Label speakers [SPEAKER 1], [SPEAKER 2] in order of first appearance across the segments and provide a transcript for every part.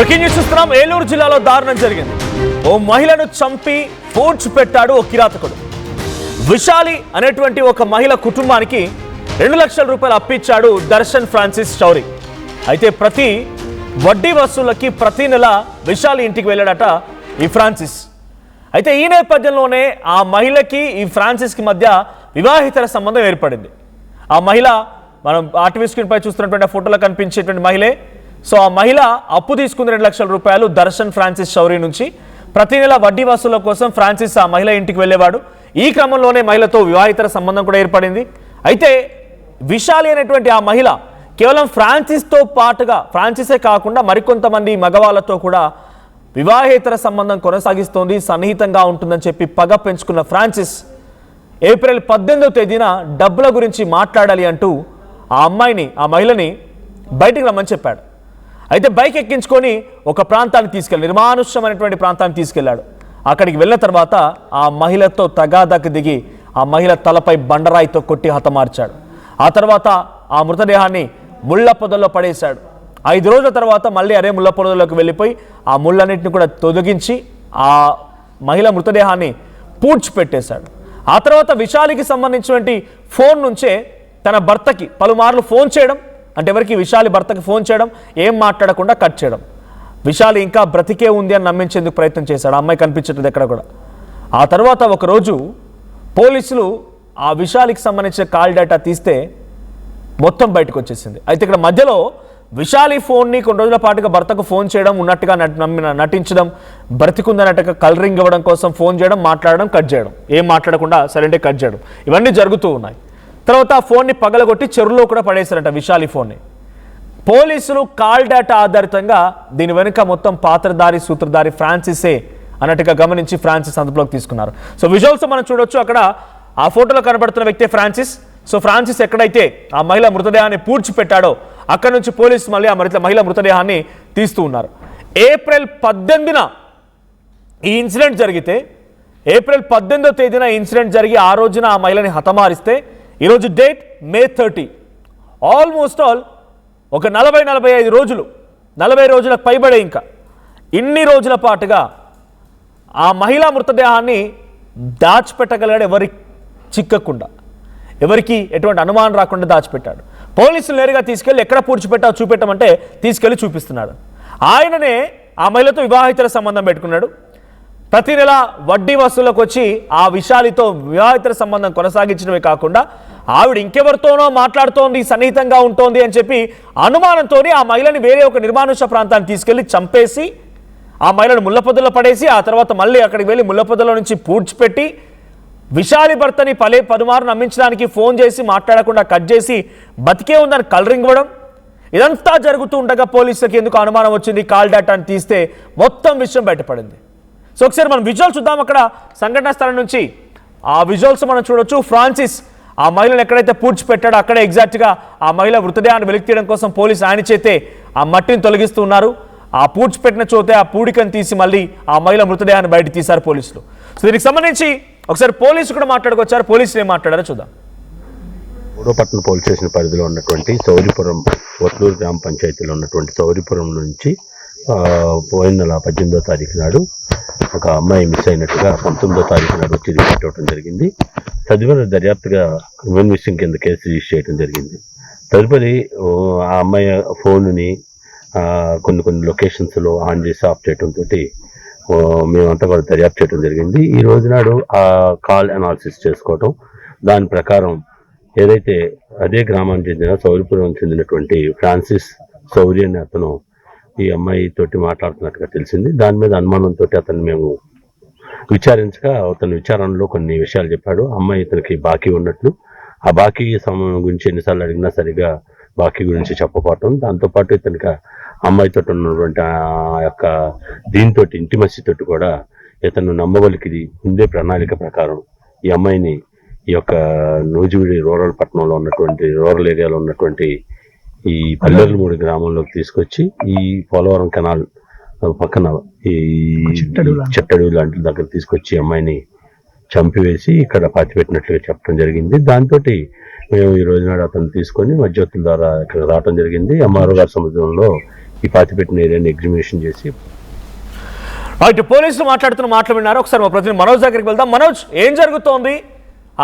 [SPEAKER 1] Breaking news చూస్తున్నాం. ఏలూరు జిల్లాలో దారుణం జరిగింది. ఓ మహిళను చంపి పూడ్చిపెట్టాడు ఓ కిరాతకుడు. విశాలి అనేటువంటి ఒక మహిళ కుటుంబానికి 2 లక్షల రూపాయలు అప్పిచ్చాడు దర్శన్ ఫ్రాన్సిస్ చౌరి. అయితే ప్రతి వడ్డీ వసూలకి ప్రతి నెల విశాలి ఇంటికి వెళ్ళాడట ఈ ఫ్రాన్సిస్. అయితే ఈ నేపథ్యంలోనే ఆ మహిళకి ఈ ఫ్రాన్సిస్కి మధ్య వివాహితర సంబంధం ఏర్పడింది. ఆ మహిళ మనం ఆర్టీవీ స్క్రీన్ పై చూస్తున్నటువంటి ఫోటోలో కనిపించేటువంటి మహిళే. సో ఆ మహిళ అప్పు తీసుకుంది 2 లక్షల రూపాయలు దర్శన్ ఫ్రాన్సిస్ చౌరి నుంచి. ప్రతి నెల వడ్డీ వసూల కోసం ఫ్రాన్సిస్ ఆ మహిళ ఇంటికి వెళ్ళేవాడు. ఈ క్రమంలోనే మహిళతో వివాహితర సంబంధం కూడా ఏర్పడింది. అయితే విశాలి అనేటువంటి ఆ మహిళ కేవలం ఫ్రాన్సిస్తో పాటుగా ఫ్రాన్సిసే కాకుండా మరికొంతమంది మగవాళ్ళతో కూడా వివాహేతర సంబంధం కొనసాగిస్తోంది, సన్నిహితంగా ఉంటుందని చెప్పి పగ పెంచుకున్న ఫ్రాన్సిస్ ఏప్రిల్ 18వ తేదీన డబ్బుల గురించి మాట్లాడాలి అంటూ ఆ మహిళని బయటికి రమ్మని చెప్పాడు. అయితే బైక్ ఎక్కించుకొని ఒక ప్రాంతానికి తీసుకెళ్ళి నిర్మానుష్యమైనటువంటి ప్రాంతానికి తీసుకెళ్లాడు. అక్కడికి వెళ్ళిన తర్వాత ఆ మహిళతో తగాదాకి దిగి ఆ మహిళ తలపై బండరాయితో కొట్టి హతమార్చాడు. ఆ తర్వాత ఆ మృతదేహాన్ని ముళ్ళ పొదల్లో పడేశాడు. 5 రోజుల తర్వాత మళ్ళీ అదే ముళ్ళ పొదల్లోకి వెళ్ళిపోయి ఆ ముళ్ళన్నింటిని కూడా తొలగించి ఆ మహిళ మృతదేహాన్ని పూడ్చిపెట్టేశాడు. ఆ తర్వాత విశాలికి సంబంధించినటువంటి ఫోన్ నుంచే తన భర్తకి పలుమార్లు ఫోన్ చేయడం, అంటే ఎవరికి విశాలి భర్తకి ఫోన్ చేయడం, ఏం మాట్లాడకుండా కట్ చేయడం. విశాలి ఇంకా బ్రతికే ఉంది అని నమ్మించేందుకు ప్రయత్నం చేశాడు. ఆ అమ్మాయి కనిపించట్లేదు ఎక్కడ కూడా. ఆ తర్వాత ఒకరోజు పోలీసులు ఆ విశాలికి సంబంధించిన కాల్ డేటా తీస్తే మొత్తం బయటకు వచ్చేసింది. అయితే ఇక్కడ మధ్యలో విశాలి ఫోన్ని కొన్ని రోజుల పాటుగా భర్తకు ఫోన్ చేయడం, ఉన్నట్టుగా నటించడం, బ్రతికుందన్నట్టుగా కలరింగ్ ఇవ్వడం కోసం ఫోన్ చేయడం, మాట్లాడడం, కట్ చేయడం, ఏం మాట్లాడకుండా సైలెంట్గా కట్ చేయడం, ఇవన్నీ జరుగుతూ ఉన్నాయి. తర్వాత ఆ ఫోన్ని పగలగొట్టి చెరువులో కూడా పడేశారంట విశాలి ఫోన్ని. పోలీసులు కాల్ డేటా ఆధారితంగా దీని వెనుక మొత్తం పాత్రధారి సూత్రధారి ఫ్రాన్సిసే అన్నట్టుగా గమనించి ఫ్రాన్సిస్ అందులోకి తీసుకున్నారు. సో విజువల్స్ మనం చూడొచ్చు. అక్కడ ఆ ఫోటోలో కనబడుతున్న వ్యక్తి ఫ్రాన్సిస్. సో ఫ్రాన్సిస్ ఎక్కడైతే ఆ మహిళ మృతదేహాన్ని పూడ్చిపెట్టాడో అక్కడ నుంచి పోలీసు మళ్ళీ ఆ మహిళ మృతదేహాన్ని తీస్తూ ఉన్నారు. ఏప్రిల్ 18న ఈ ఇన్సిడెంట్ జరిగితే, ఏప్రిల్ 18వ తేదీన ఇన్సిడెంట్ జరిగి ఆ రోజున ఆ మహిళని హతమారిస్తే ఈరోజు డేట్ మే 30. ఆల్మోస్ట్ ఆల్ ఒక 40-45 రోజులు, 40 రోజులకు పైబడే ఇంకా ఇన్ని రోజుల పాటుగా ఆ మహిళా మృతదేహాన్ని దాచిపెట్టగలిగాడు. ఎవరికి చిక్కకుండా, ఎవరికి ఎటువంటి అనుమానం రాకుండా దాచిపెట్టాడు. పోలీసులు నేరుగా తీసుకెళ్ళి ఎక్కడ పూడ్చిపెట్టావు చూపెట్టమంటే తీసుకెళ్ళి చూపిస్తున్నాడు. ఆయననే ఆ మహిళతో వివాహితర సంబంధం పెట్టుకున్నాడు. ప్రతి నెల వడ్డీ వసూలకు వచ్చి ఆ విశాలితో వివాహితర సంబంధం కొనసాగించడమే కాకుండా ఆవిడ ఇంకెవరితోనో మాట్లాడుతోంది, సన్నిహితంగా ఉంటోంది అని చెప్పి అనుమానంతో ఆ మహిళని వేరే ఒక నిర్మానుష్య ప్రాంతానికి తీసుకెళ్లి చంపేసి ఆ మహిళను ముళ్ళపొదల్లో పడేసి ఆ తర్వాత మళ్ళీ అక్కడికి వెళ్ళి ముళ్ళపొదల్లో నుంచి పూడ్చిపెట్టి విశాలి భర్తని పలుమారు నమ్మించడానికి ఫోన్ చేసి మాట్లాడకుండా కట్ చేసి బతికే ఉందని కలరింగ్ ఇవ్వడం, ఇదంతా జరుగుతూ ఉండగా పోలీసులకు ఎందుకు అనుమానం వచ్చింది, కాల్ డేటాని తీస్తే మొత్తం విషయం బయటపడింది. సో ఒకసారి మనం విజువల్స్ చూద్దాం. అక్కడ సంఘటనా స్థలం నుంచి ఆ విజువల్స్ మనం చూడొచ్చు. ఫ్రాన్సిస్ ఆ మహిళను ఎక్కడైతే పూడ్చిపెట్టాడో అక్కడే ఎగ్జాక్ట్గా ఆ మహిళ మృతదేహాన్ని వెలికి తీయడం కోసం పోలీసు ఆయన చేతే ఆ మట్టిని తొలగిస్తూ ఉన్నారు. ఆ పూడ్చిపెట్టిన చోతే ఆ పూడికను తీసి మళ్ళీ ఆ మహిళ మృతదేహాన్ని బయట తీశారు పోలీసులు. సో దీనికి సంబంధించి ఒకసారి పోలీసు కూడా మాట్లాడుకొచ్చారు. పోలీసులు ఏం మాట్లాడారో చూద్దాం.
[SPEAKER 2] మూడోపట్నం పోలీస్ స్టేషన్ పరిధిలో ఉన్నటువంటి సౌరిపురం వట్లూరు గ్రామ పంచాయతీలో ఉన్నటువంటి సౌరిపురం నుంచి పోయిన నెల 18వ తారీఖు నాడు ఒక అమ్మాయి మిస్ అయినట్టుగా 19వ తారీఖు నాడు వచ్చి రిపోర్ట్ అవ్వడం జరిగింది. తదుపరి దర్యాప్తుగా హ్యూమన్ మిస్సింగ్ కింద కేసు రిజిస్టర్ చేయడం జరిగింది. తదుపరి ఆ అమ్మాయి ఫోన్ని కొన్ని లొకేషన్స్లో ఆన్ చేసి ఆఫ్ చేయడంతో మేమంతా కూడా దర్యాప్తు చేయడం జరిగింది. ఈ రోజు నాడు ఆ కాల్ అనాలిసిస్ చేసుకోవటం, దాని ప్రకారం ఏదైతే అదే గ్రామానికి చెందిన సౌరిపురం చెందినటువంటి ఫ్రాన్సిస్ చౌరి అనే అతను ఈ అమ్మాయి తోటి మాట్లాడుతున్నట్టుగా తెలిసింది. దాని మీద అనుమానంతో అతను మేము విచారించగా అతని విచారణలో కొన్ని విషయాలు చెప్పాడు. అమ్మాయి ఇతనికి బాకీ ఉన్నట్లు, ఆ బాకీ సమయం గురించి ఎన్నిసార్లు అడిగినా సరిగా బాకీ గురించి చెప్పకపోవటం, దాంతోపాటు ఇతనికి అమ్మాయితో ఉన్నటువంటి ఆ యొక్క దీంతో ఇంటిమసీ తోటి కూడా ఇతను నమ్మవలికి ముందే ప్రణాళిక ప్రకారం ఈ అమ్మాయిని ఈ యొక్క నూజివీడి రూరల్ ఏరియాలో ఉన్నటువంటి ఈ పల్లెరుమూడి గ్రామంలోకి తీసుకొచ్చి ఈ పోలవరం కెనాల్ పక్కన ఈ చెట్టడు లాంటి దగ్గర తీసుకొచ్చి అమ్మాయిని చంపివేసి ఇక్కడ పాతిపెట్టినట్లుగా చెప్పడం జరిగింది. దాంతో మేము ఈ రోజు నాడు అతను తీసుకొని మధ్యవర్తుల ద్వారా ఇక్కడ రావడం జరిగింది. ఎంఆర్ఓ గారి సముద్రంలో ఈ పాతిపెట్టిన ఏరియాని ఎగ్జిబిషన్ చేసి
[SPEAKER 1] ఇటు పోలీసులు మాట్లాడుతున్న మాటలు విన్నారు. ఒకసారి మా ప్రతినిధి మనోజ్ దగ్గరికి వెళ్దాం. మనోజ్, ఏం జరుగుతోంది?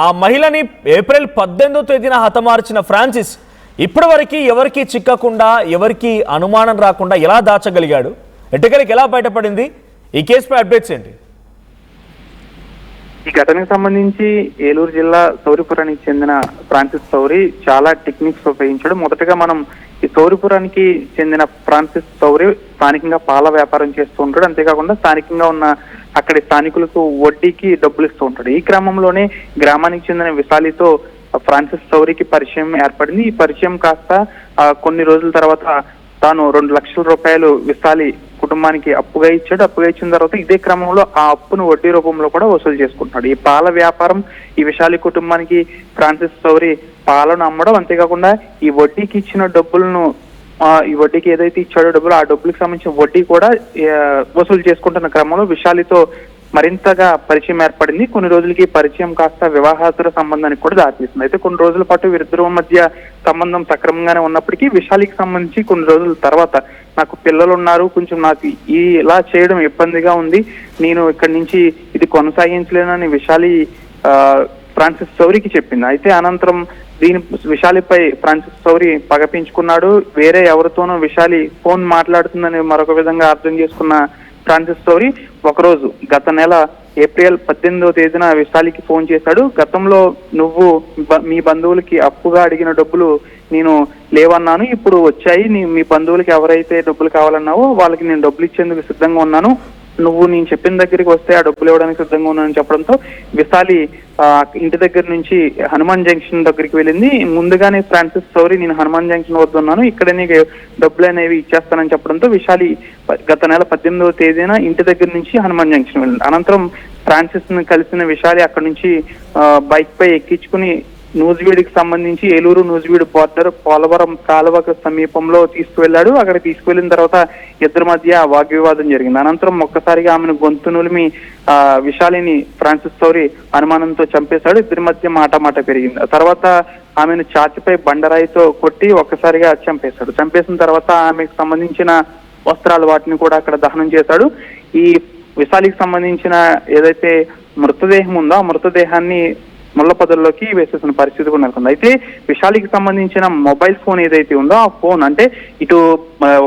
[SPEAKER 1] ఆ మహిళని ఏప్రిల్ 18వ తేదీన హతమార్చిన ఫ్రాన్సిస్ ఇప్పటివరకు ఎవరికి చిక్కకుండా, ఎవరికి అనుమానం రాకుండా ఎలా దాచగలిగాడు? ఎట్టకేలకు ఎలా బయటపడింది? ఈ కేసుపై అప్డేట్స్ ఏంటి?
[SPEAKER 3] ఈ ఘటనకు సంబంధించి ఏలూరు జిల్లా సౌరిపురానికి చెందిన ఫ్రాన్సిస్ సౌరి చాలా టెక్నిక్స్ ఉపయోగించాడు. మొదటగా మనం ఈ సౌరిపురానికి చెందిన ఫ్రాన్సిస్ సౌరి స్థానికంగా పాల వ్యాపారం చేస్తూ ఉంటాడు. అంతేకాకుండా స్థానికంగా ఉన్న అక్కడి స్థానికులకు వడ్డీకి డబ్బులు ఇస్తూ ఉంటాడు. ఈ క్రమంలోనే గ్రామానికి చెందిన విశాలితో ఫ్రాన్సిస్ సౌరికి పరిచయం ఏర్పడింది. ఈ పరిచయం కాస్త కొన్ని రోజుల తర్వాత తాను 2 లక్షల రూపాయలు విశాలి కుటుంబానికి అప్పుగా ఇచ్చాడు. అప్పుగా ఇచ్చిన తర్వాత ఇదే క్రమంలో ఆ అప్పును వడ్డీ రూపంలో కూడా వసూలు చేసుకుంటున్నాడు. ఈ పాల వ్యాపారం ఈ విశాలి కుటుంబానికి ఫ్రాన్సిస్ సౌరి పాలను అమ్మడం, అంతేకాకుండా ఈ వడ్డీకి ఇచ్చిన డబ్బులను ఈ వడ్డీకి ఏదైతే ఇచ్చాడో డబ్బులు, ఆ డబ్బులకు సంబంధించిన వడ్డీ కూడా వసూలు చేసుకుంటున్న క్రమంలో విశాలితో మరింతగా పరిచయం ఏర్పడింది. కొన్ని రోజులకి పరిచయం కాస్త వివాహాతుల సంబంధానికి కూడా దారితీస్తుంది. అయితే కొన్ని రోజుల పాటు వీరిద్దరి మధ్య సంబంధం సక్రమంగానే ఉన్నప్పటికీ విశాలికి సంబంధించి కొన్ని రోజుల తర్వాత నాకు పిల్లలు ఉన్నారు, కొంచెం నాకు ఇలా చేయడం ఇబ్బందిగా ఉంది, నేను ఇక్కడి నుంచి ఇది కొనసాగించలేనని విశాలి ఫ్రాన్సిస్ సౌరికి చెప్పింది. అయితే అనంతరం విశాలిపై ఫ్రాన్సిస్ సౌరి పగ పెంచుకున్నాడు. వేరే ఎవరితోనో విశాలి ఫోన్ మాట్లాడుతుందని మరొక విధంగా అర్థం చేసుకున్న ఫ్రాన్సిస్ సౌరి ఒకరోజు గత నెల ఏప్రిల్ 18వ తేదీన విశాలికి ఫోన్ చేశాడు. గతంలో నువ్వు మీ బంధువులకి అప్పుగా అడిగిన డబ్బులు నేను లేవన్నాను, ఇప్పుడు వచ్చాయి, మీ బంధువులకి ఎవరైతే డబ్బులు కావాలన్నావో వాళ్ళకి నేను డబ్బులు ఇచ్చేందుకు సిద్ధంగా ఉన్నాను, నువ్వు నేను చెప్పిన దగ్గరికి వస్తే ఆ డబ్బులు ఇవ్వడానికి సిద్ధంగా ఉన్నానని చెప్పడంతో విశాలి ఇంటి దగ్గర నుంచి హనుమాన్ జంక్షన్ దగ్గరికి వెళ్ళింది. ముందుగానే ఫ్రాన్సిస్ సౌరి నేను హనుమాన్ జంక్షన్ వద్ద ఉన్నాను, ఇక్కడ నీకు డబ్బులు అనేవి ఇచ్చేస్తానని చెప్పడంతో విశాలి గత నెల 18వ తేదీన ఇంటి దగ్గర నుంచి హనుమాన్ జంక్షన్ వెళ్ళింది. అనంతరం ఫ్రాన్సిస్ ని కలిసిన విశాలి అక్కడి నుంచి బైక్ పై ఎక్కించుకుని నూజివీడికి సంబంధించి ఏలూరు నూజివీడు బార్డర్ పోలవరం కాలువకు సమీపంలో తీసుకువెళ్లాడు. అక్కడ తీసుకువెళ్లిన తర్వాత ఇద్దరి మధ్య వాగ్వివాదం జరిగింది. అనంతరం ఒక్కసారిగా ఆమెను గొంతు నులిమి విశాలిని ఫ్రాన్సిస్ సౌరి అనుమానంతో చంపేశాడు. ఇద్దరి మధ్య మాట పెరిగింది. ఆ తర్వాత ఆమెను ఛాతిపై బండరాయితో కొట్టి ఒక్కసారిగా చంపేశాడు. చంపేసిన తర్వాత ఆమెకు సంబంధించిన వస్త్రాలు వాటిని కూడా అక్కడ దహనం చేశాడు. ఈ విశాలికి సంబంధించిన ఏదైతే మృతదేహం ఉందో ఆ మృతదేహాన్ని ముళ్ళ పొదల్లోకి వేసేసిన పరిస్థితి కూడా నెలకొంది. అయితే విశాలికి సంబంధించిన మొబైల్ ఫోన్ ఏదైతే ఉందో ఆ ఫోన్ అంటే ఇటు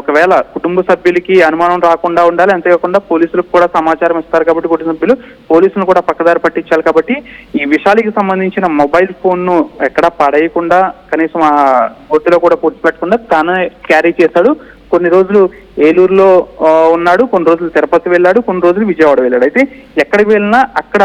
[SPEAKER 3] ఒకవేళ కుటుంబ సభ్యులకి అనుమానం రాకుండా ఉండాలి, అంతేకాకుండా పోలీసులకు కూడా సమాచారం ఇస్తారు కాబట్టి కుటుంబ సభ్యులు పోలీసులను కూడా పక్కదారి పట్టించాలి కాబట్టి ఈ విశాలికి సంబంధించిన మొబైల్ ఫోన్ ను ఎక్కడా పడేయకుండా కనీసం ఆ గొడ్డులో కూడా పూడ్చిపెట్టకుండా తానే క్యారీ చేశాడు. కొన్ని రోజులు ఏలూరులో ఉన్నాడు, కొన్ని రోజులు తిరుపతి వెళ్ళాడు, కొన్ని రోజులు విజయవాడ వెళ్ళాడు. అయితే ఎక్కడికి వెళ్ళినా అక్కడ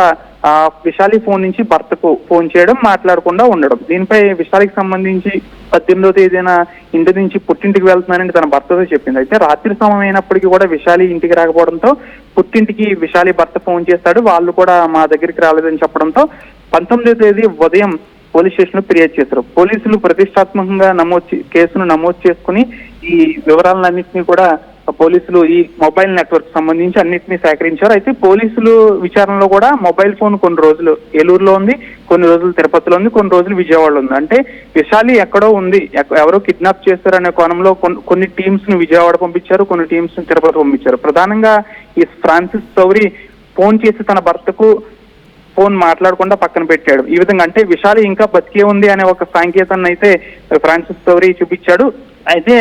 [SPEAKER 3] విశాలి ఫోన్ నుంచి భర్తకు ఫోన్ చేయడం, మాట్లాడకుండా ఉండడం. దీనిపై విశాలికి సంబంధించి 18వ తేదీన ఇంటి నుంచి పుట్టింటికి వెళ్తున్నానని తన భర్తతో చెప్పింది. అయితే రాత్రి సమయం అయినప్పటికీ కూడా విశాలి ఇంటికి రాకపోవడంతో పుట్టింటికి విశాలి భర్త ఫోన్ చేస్తాడు, వాళ్ళు కూడా మా దగ్గరికి రాలేదని చెప్పడంతో 19వ తేదీ ఉదయం పోలీస్ స్టేషన్ లో ఫిర్యాదు చేశారు. పోలీసులు ప్రతిష్టాత్మకంగా కేసును నమోదు చేసుకుని ఈ వివరాలన్నింటినీ కూడా పోలీసులు ఈ మొబైల్ నెట్వర్క్ సంబంధించి అన్నింటినీ సేకరించారు. అయితే పోలీసులు విచారణలో కూడా మొబైల్ ఫోన్ కొన్ని రోజులు ఏలూరులో ఉంది, కొన్ని రోజులు తిరుపతిలో ఉంది, కొన్ని రోజులు విజయవాడలో ఉంది. అంటే విశాలి ఎక్కడో ఉంది, ఎవరో కిడ్నాప్ చేస్తారనే కోణంలో కొన్ని టీమ్స్ ను విజయవాడ పంపించారు, కొన్ని టీమ్స్ ను తిరుపతి పంపించారు. ప్రధానంగా ఈ ఫ్రాన్సిస్ సౌరి ఫోన్ చేసి తన భర్తకు ఫోన్ మాట్లాడకుండా పక్కన పెట్టాడు. ఈ విధంగా అంటే విశాలి ఇంకా బతికే ఉంది అనే ఒక సంకేతాన్ని అయితే ఫ్రాన్సిస్ సౌరి చూపించాడు. అయితే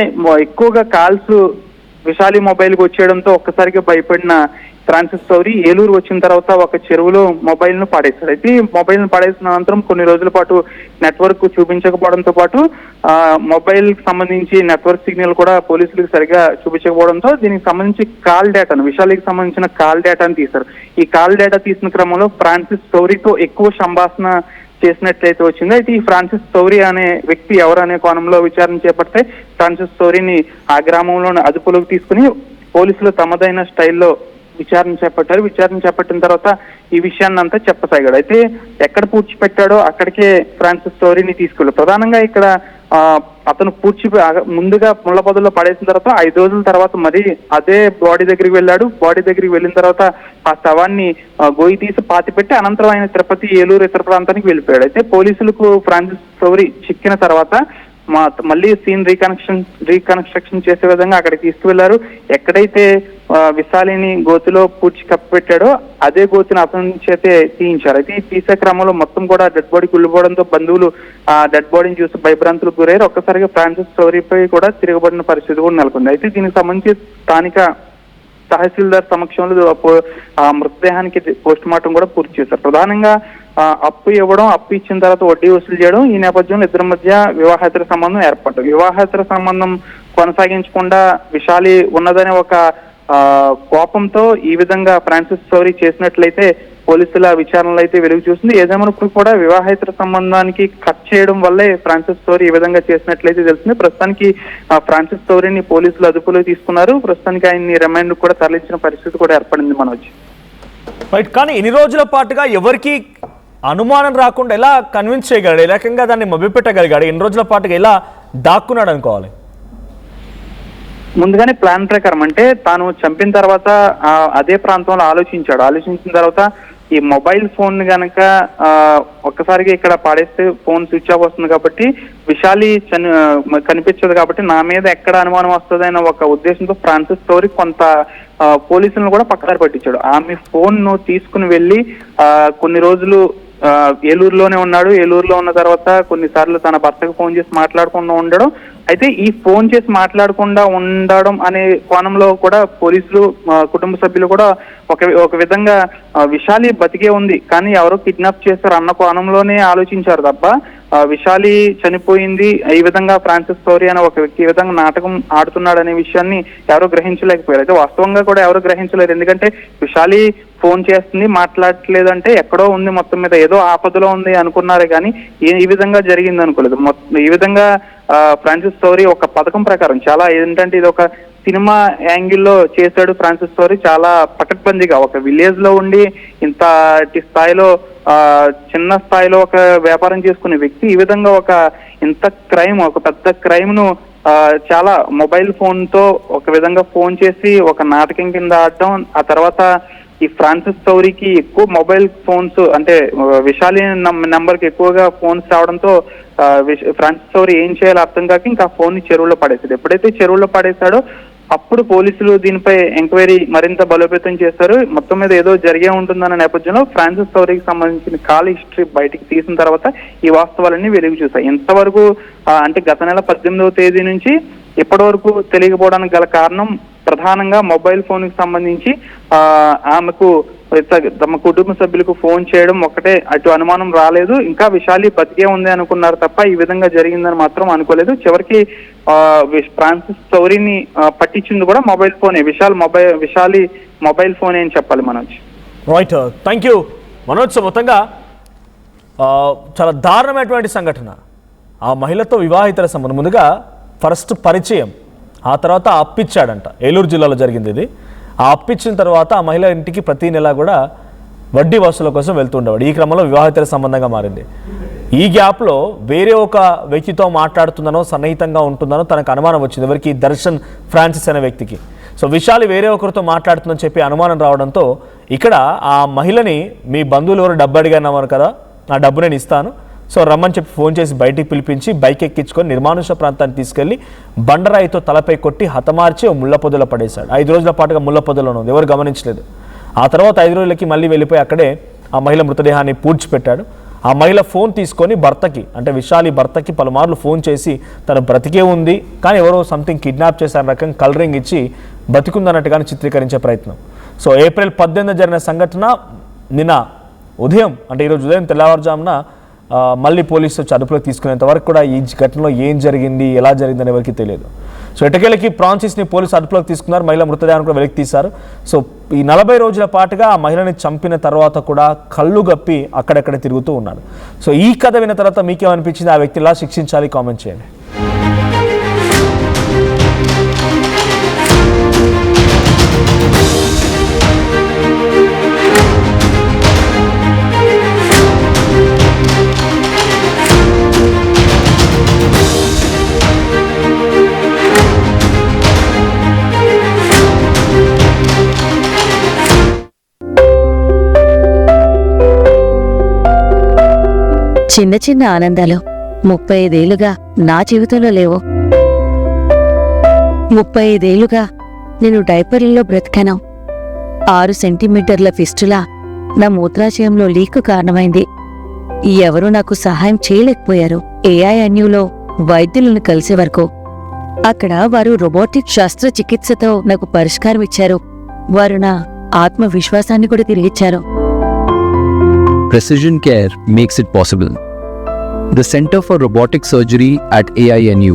[SPEAKER 3] ఎక్కువగా కాల్స్ విశాలి మొబైల్ కి వచ్చేయడంతో ఒక్కసారిగా భయపడిన ఫ్రాన్సిస్ సౌరి ఏలూరు వచ్చిన తర్వాత ఒక చెరువులో మొబైల్ ను పడేశాడు. అయితే మొబైల్ ను పడేసిన అనంతరం కొన్ని రోజుల పాటు నెట్వర్క్ చూపించకపోవడంతో పాటు మొబైల్ కి సంబంధించి నెట్వర్క్ సిగ్నల్ కూడా పోలీసులకు సరిగా చూపించకపోవడంతో దీనికి సంబంధించి కాల్ డేటాను విశాలికి సంబంధించిన కాల్ డేటాను తీశారు. ఈ కాల్ డేటా తీసిన క్రమంలో ఫ్రాన్సిస్ సౌరితో ఎక్కువ సంభాషణ చేసినట్లయితే వచ్చింది. అయితే ఈ ఫ్రాన్సిస్ సౌరి అనే వ్యక్తి ఎవరనే కోణంలో విచారణ చేపడితే ఫ్రాన్సిస్ సౌరిని ఆ గ్రామంలోని అదుపులోకి తీసుకుని పోలీసులు తమదైన స్టైల్లో విచారణ చేపట్టారు. విచారణ చేపట్టిన తర్వాత ఈ విషయాన్ని అంతా చెప్పసాగాడు. అయితే ఎక్కడ పూడ్చిపెట్టాడో అక్కడికే ఫ్రాన్సిస్ సౌరిని తీసుకెళ్ళాడు. ప్రధానంగా ఇక్కడ అతను ముందుగా ముళ్ళ పొదల్లో పడేసిన తర్వాత 5 రోజుల తర్వాత మరి అదే బాడీ దగ్గరికి వెళ్ళాడు. బాడీ దగ్గరికి వెళ్ళిన తర్వాత ఆ శవాన్ని గోయి తీసి పాతి పెట్టి అనంతరం ఆయన తిరుపతి ఏలూరు ఇతర ప్రాంతానికి వెళ్ళిపోయాడు. అయితే పోలీసులకు ఫ్రాన్సిస్ సౌరి చిక్కిన తర్వాత మళ్ళీ సీన్ రీకన్స్ట్రక్షన్ చేసే విధంగా అక్కడికి తీసుకువెళ్లారు. ఎక్కడైతే విశాలిని గోతిలో పూడ్చి కప్పిపెట్టాడో అదే గోతిని అతని చేతే తీయించారు. అయితే ఈ తీసే క్రమంలో మొత్తం కూడా డెడ్ బాడీ కుళ్ళిపోవడంతో బంధువులు ఆ డెడ్ బాడీని చూసి భయభ్రాంతులకు గురయ్యారు. ఒక్కసారిగా ఫ్రాన్సిస్ సౌరీపై కూడా తిరగబడిన పరిస్థితి కూడా నెలకొంది. అయితే దీనికి సంబంధించి స్థానిక తహసీల్దార్ సమక్షంలో ఆ మృతదేహానికి పోస్ట్ మార్టం కూడా పూర్తి చేశారు. ప్రధానంగా అప్పు ఇవ్వడం, అప్పు ఇచ్చిన తర్వాత వడ్డీ వసూలు చేయడం, ఈ నేపథ్యంలో ఇద్దరి మధ్య వివాహేతర సంబంధం ఏర్పడ్డం. వివాహేతర సంబంధం కొనసాగించకుండా విశాలి ఉన్నదనే ఒక కోపంతో ఈ విధంగా ఫ్రాన్సిస్ సౌరీ చేసినట్లయితే పోలీసుల విచారణలో అయితే వెలుగు చూసింది. ఏదేమైనప్పుడు కూడా వివాహేతర సంబంధానికి కట్ చేయడం వల్లే ఫ్రాన్సిస్ సౌరీ ఈ విధంగా చేసినట్లయితే తెలిసింది. ప్రస్తుతానికి ఫ్రాన్సిస్ సౌరీని పోలీసులు అదుపులో తీసుకున్నారు. ప్రస్తుతానికి ఆయన్ని రిమాండ్ కూడా తరలించిన పరిస్థితి కూడా ఏర్పడింది మనోజ్.
[SPEAKER 1] రైట్. కానీ ఇన్ని రోజుల పాటుగా ఎవరికి అనుమానం రాకుండా ఎలా కన్విన్స్ చేయగలడు, ఏ రకంగా దాన్ని మభ్యపెట్టగలిగాడు, ఎన్ని రోజుల పాటుగా ఎలా దాక్కున్నాడు అనుకోవాలి?
[SPEAKER 3] ముందుగానే ప్లాన్ ప్రకారం అంటే తాను చంపిన తర్వాత అదే ప్రాంతంలో ఆలోచించిన తర్వాత ఈ మొబైల్ ఫోన్ గనక ఒక్కసారిగా ఇక్కడ పాడేస్తే ఫోన్ స్విచ్ ఆఫ్ వస్తుంది కాబట్టి విశాలి కనిపించదు కాబట్టి నా మీద ఎక్కడ అనుమానం వస్తుందన్న ఒక ఉద్దేశంతో ఫ్రాన్సిస్ సౌరీ కొంత పోలీసులను కూడా పక్కదారి పట్టించాడు. ఆమె ఫోన్ ను తీసుకుని వెళ్ళి కొన్ని రోజులు ఏలూరులోనే ఉన్నాడు. ఏలూరులో ఉన్న తర్వాత కొన్నిసార్లు తన భర్తకు ఫోన్ చేసి మాట్లాడకుండా ఉండడం. అయితే ఈ ఫోన్ చేసి మాట్లాడకుండా ఉండడం అనే కోణంలో కూడా పోలీసులు కుటుంబ సభ్యులు కూడా ఒక విధంగా విశాలి బతికే ఉంది కానీ ఎవరో కిడ్నాప్ చేస్తారు అన్న కోణంలోనే ఆలోచించారు తప్ప విశాలి చనిపోయింది ఈ విధంగా ఫ్రాన్సిస్ సౌరీ అనే ఒక వ్యక్తి ఈ విధంగా నాటకం ఆడుతున్నాడు అనే విషయాన్ని ఎవరో గ్రహించలేకపోయారు. అయితే వాస్తవంగా కూడా ఎవరు గ్రహించలేరు. ఎందుకంటే విశాలి ఫోన్ చేస్తుంది, మాట్లాడట్లేదు అంటే ఎక్కడో ఉంది, మొత్తం మీద ఏదో ఆపదలో ఉంది అనుకున్నారే కానీ ఈ విధంగా జరిగింది అనుకోలేదు. ఈ విధంగా ఫ్రాన్సిస్ సౌరీ ఒక పథకం ప్రకారం చాలా ఏంటంటే ఇది ఒక సినిమా యాంగిల్లో చేశాడు ఫ్రాన్సిస్ సౌరీ. చాలా పకడ్బందీగా ఒక విలేజ్ లో ఉండి ఇంతటి స్థాయిలో చిన్న స్థాయిలో ఒక వ్యాపారం చేసుకునే వ్యక్తి ఈ విధంగా ఒక పెద్ద క్రైమ్ ను చాలా మొబైల్ ఫోన్ తో ఒక విధంగా ఫోన్ చేసి ఒక నాటకం కింద ఆడటం. ఆ తర్వాత ఈ ఫ్రాన్సిస్ సౌరీకి ఎక్కువ మొబైల్ ఫోన్స్ అంటే విశాలి నెంబర్ కి ఎక్కువగా ఫోన్స్ రావడంతో ఫ్రాన్సిస్ సౌరీ ఏం చేయాలో అర్థం కాక ఇంకా ఫోన్ ని చెరువులో పడేసాడు. ఎప్పుడైతే చెరువులో పడేశాడో అప్పుడు పోలీసులు దీనిపై ఎంక్వైరీ మరింత బలోపేతం చేశారు. మొత్తం మీద ఏదో జరిగే ఉంటుందన్న నేపథ్యంలో ఫ్రాన్సిస్ సౌరీకి సంబంధించిన కాల్ హిస్టరీ బయటికి తీసిన తర్వాత ఈ వాస్తవాలన్నీ వెలుగు చూశాయి. ఇంతవరకు అంటే గత నెల 18వ తేదీ నుంచి ఇప్పటి వరకు తెలియకపోవడానికి గల కారణం ప్రధానంగా మొబైల్ ఫోన్ కి సంబంధించి ఆమెకు తమ కుటుంబ సభ్యులకు ఫోన్ చేయడం ఒకటే, అటు అనుమానం రాలేదు. ఇంకా విశాలి బతికే ఉంది అనుకున్నారు తప్ప ఈ విధంగా జరిగిందని మాత్రం అనుకోలేదు. చివరికి ఫ్రాన్సిస్ సౌరీని పట్టించింది కూడా మొబైల్ ఫోనే, విశాలి మొబైల్ ఫోనే అని చెప్పాలి Manoj.
[SPEAKER 1] Right, thank you Manoj. మొత్తంగా చాలా దారుణమైనటువంటి సంఘటన. ఆ మహిళతో వివాహితర సంబంధం, ముందుగా ఫస్ట్ పరిచయం, ఆ తర్వాత అప్పిచ్చాడంట. ఏలూరు జిల్లాలో జరిగింది ఇది. ఆ అప్పిచ్చిన తర్వాత ఆ మహిళ ఇంటికి ప్రతి నెల కూడా వడ్డీ వసూల కోసం వెళ్తుండేవాడు. ఈ క్రమంలో వివాహితర సంబంధంగా మారింది. ఈ గ్యాప్లో వేరే ఒక వ్యక్తితో మాట్లాడుతుందనో సన్నిహితంగా ఉంటుందనో తనకు అనుమానం వచ్చింది. ఎవరికి? దర్శన్ ఫ్రాన్సిస్ అనే వ్యక్తికి. సో విశాలి వేరే ఒకరితో మాట్లాడుతుందని చెప్పి అనుమానం రావడంతో ఇక్కడ ఆ మహిళని మీ బంధువులు ఎవరు డబ్బు అడిగారు కదా, నా డబ్బు నేను ఇస్తాను, సో రమ్మని చెప్పి ఫోన్ చేసి బయటికి పిలిపించి బైక్ ఎక్కించుకొని నిర్మానుష ప్రాంతాన్ని తీసుకెళ్లి బండరాయితో తలపై కొట్టి హతమార్చి ముళ్ళ పొదలో పడేశాడు. 5 రోజుల పాటుగా ముళ్ళ పొదలోనే ఉంది, ఎవరు గమనించలేదు. ఆ తర్వాత 5 రోజులకి మళ్ళీ వెళ్ళిపోయి అక్కడే ఆ మహిళ మృతదేహాన్ని పూడ్చిపెట్టాడు. ఆ మహిళ ఫోన్ తీసుకొని భర్తకి, అంటే విశాలి భర్తకి పలుమార్లు ఫోన్ చేసి తను బ్రతికే ఉంది కానీ ఎవరో సంథింగ్ కిడ్నాప్ చేశారని రకం కలరింగ్ ఇచ్చి బతికుందన్నట్టుగానే చిత్రీకరించే ప్రయత్నం. సో ఏప్రిల్ 18 జరిగిన సంఘటన నిన్న ఉదయం, అంటే ఈరోజు ఉదయం తెల్లవారుజామున మళ్ళీ పోలీసులు వచ్చి అదుపులోకి తీసుకునేంత వరకు కూడా ఈ ఘటనలో ఏం జరిగింది, ఎలా జరిగిందని ఎవరికి తెలియదు. సో ఎటకేలకి ఫ్రాన్సిస్ని పోలీసు అదుపులోకి తీసుకున్నారు. మహిళ మృతదేహాన్ని కూడా వెలికి తీశారు. సో ఈ 40 రోజుల పాటుగా ఆ మహిళని చంపిన తర్వాత కూడా కళ్ళు గప్పి అక్కడెక్కడ తిరుగుతూ ఉన్నాడు. సో ఈ కథ విన్న తర్వాత మీకేమనిపించింది? ఆ వ్యక్తిని ఎలా శిక్షించాలి? కామెంట్ చేయండి.
[SPEAKER 4] చిన్న చిన్న ఆనందాలు 35 ఏళ్లుగా నా జీవితంలో లేవు. 35 ఏళ్లుగా నేను డైపర్లలో బ్రతికాను. 6 సెంటీమీటర్ల ఫిస్టులా నా మూత్రాశయంలో లీకు కారణమైంది. ఎవరూ నాకు సహాయం చేయలేకపోయారు. ఏఐఎన్యూలో వైద్యులను కలిసే వరకు అక్కడ వారు రోబోటిక్ శస్త్రచికిత్సతో నాకు పరిష్కారం ఇచ్చారు. వారు నా ఆత్మవిశ్వాసాన్ని కూడా తిరిగిచ్చారు.
[SPEAKER 5] Precision care makes it possible. The Center for Robotic Surgery at AINU